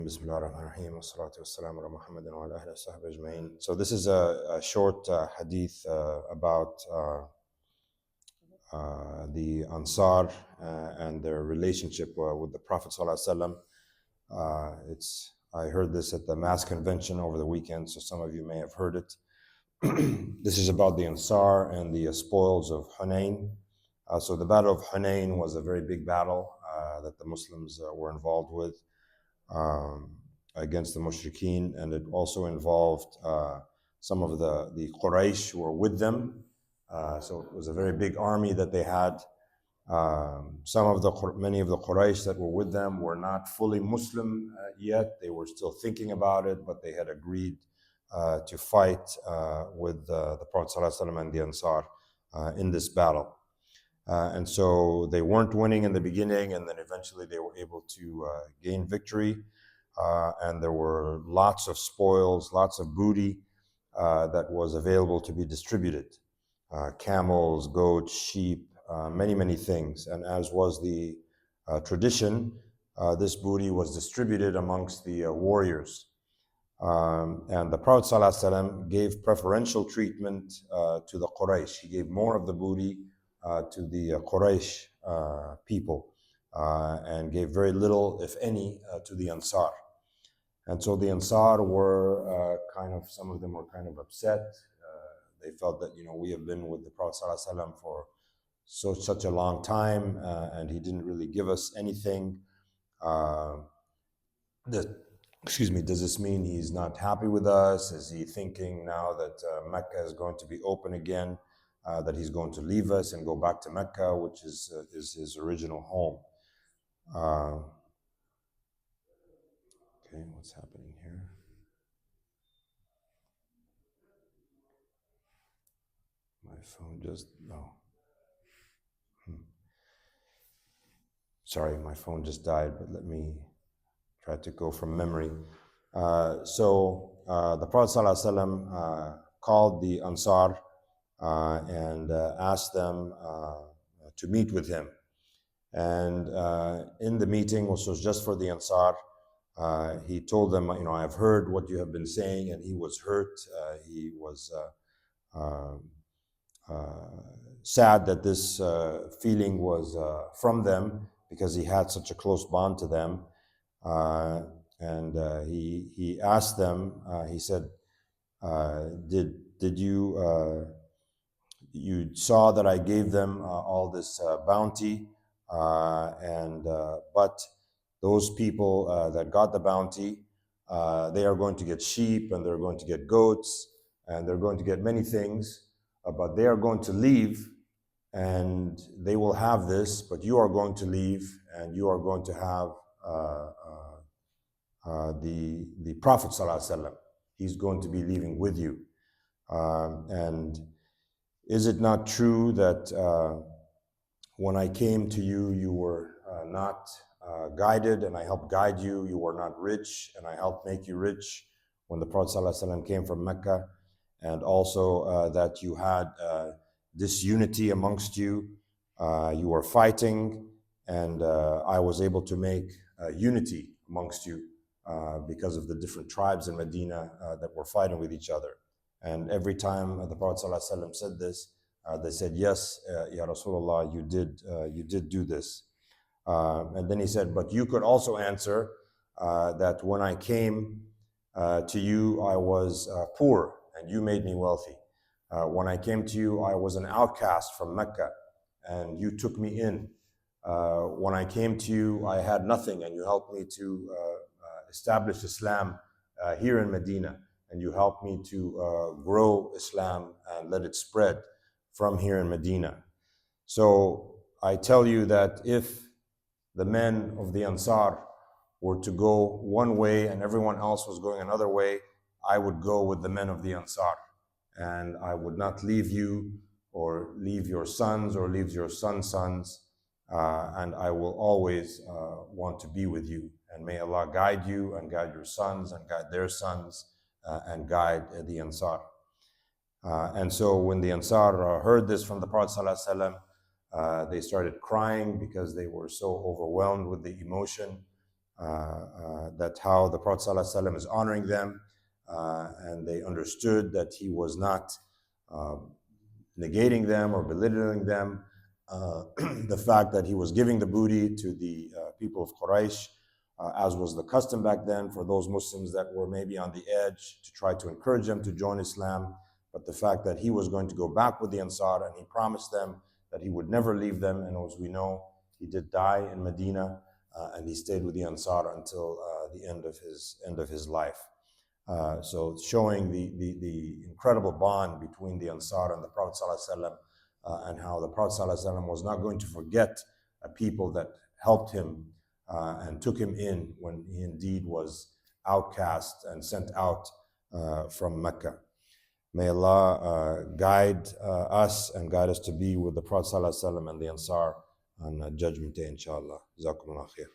Bismillah ar-Rahman ar-Rahim, wa-salatu wa-salamu ala Muhammadin wa ala ahli wa sahbihi ajma'in. So this is a short hadith about the Ansar and their relationship with the Prophet ﷺ. I heard this at the mass convention over the weekend, so some of you may have heard it. This is about the Ansar and the spoils of Hunayn. So the Battle of Hunayn was a very big battle that the Muslims were involved with. Against the mushrikeen, and it also involved some of the Quraysh who were with them. So it was a very big army that they had. Many of the Quraysh that were with them were not fully Muslim yet. They were still thinking about it, but they had agreed to fight with the Prophet ﷺ and the Ansar in this battle. And so they weren't winning in the beginning, and then eventually they were able to gain victory. And there were lots of spoils, lots of booty that was available to be distributed. Camels, goats, sheep, many things. And as was the tradition, this booty was distributed amongst the warriors. And the Prophet ﷺ gave preferential treatment to the Quraysh. He gave more of the booty to the Quraysh people and gave very little, if any, to the Ansar. And so the Ansar were some of them were kind of upset. They felt that, we have been with the Prophet ﷺ for such a long time, and he didn't really give us anything. Does this mean he's not happy with us? Is he thinking now that Mecca is going to be open again, that he's going to leave us and go back to Mecca, which is his original home? Okay, what's happening here? My phone Sorry, my phone just died, but let me try to go from memory. So the Prophet ﷺ called the Ansar and asked them to meet with him. And in the meeting, which was just for the Ansar, he told them, I've heard what you have been saying, and he was hurt. He was sad that this feeling was from them, because he had such a close bond to them. And he asked them, he said, did you saw that I gave them all this bounty, but those people that got the bounty, they are going to get sheep, and they're going to get goats, and they're going to get many things, but they are going to leave, and they will have this, but you are going to leave, and you are going to have the Prophet ﷺ. He's going to be leaving with you. And is it not true that when I came to you, you were not guided, and I helped guide you? You were not rich, and I helped make you rich when the Prophet ﷺ came from Mecca, and also that you had disunity amongst you. You were fighting, and I was able to make unity amongst you because of the different tribes in Medina that were fighting with each other. And every time the Prophet ﷺ said this, they said, yes, Ya Rasulullah, you did do this. And then he said, but you could also answer that when I came to you, I was poor, and you made me wealthy. When I came to you, I was an outcast from Mecca, and you took me in. When I came to you, I had nothing, and you helped me to establish Islam here in Medina, and you helped me to grow Islam and let it spread from here in Medina. So I tell you that if the men of the Ansar were to go one way and everyone else was going another way, I would go with the men of the Ansar, and I would not leave you or leave your sons or leave your sons' sons, and I will always want to be with you. And may Allah guide you and guide your sons and guide their sons and guide the Ansar. And so when the Ansar heard this from the Prophet ﷺ, they started crying because they were so overwhelmed with the emotion. that how the Prophet ﷺ is honoring them, and they understood that he was not negating them or belittling them. The fact that he was giving the booty to the people of Quraysh, as was the custom back then for those Muslims that were maybe on the edge, to try to encourage them to join Islam. But the fact that he was going to go back with the Ansar, and he promised them that he would never leave them. And as we know, he did die in Medina, and he stayed with the Ansar until the end of his life. So showing the incredible bond between the Ansar and the Prophet ﷺ, and how the Prophet ﷺ was not going to forget a people that helped him and took him in when he indeed was outcast and sent out from Mecca. May Allah guide us and guide us to be with the Prophet ﷺ and the Ansar on Judgment Day, inshallah. Jazakumullah khair.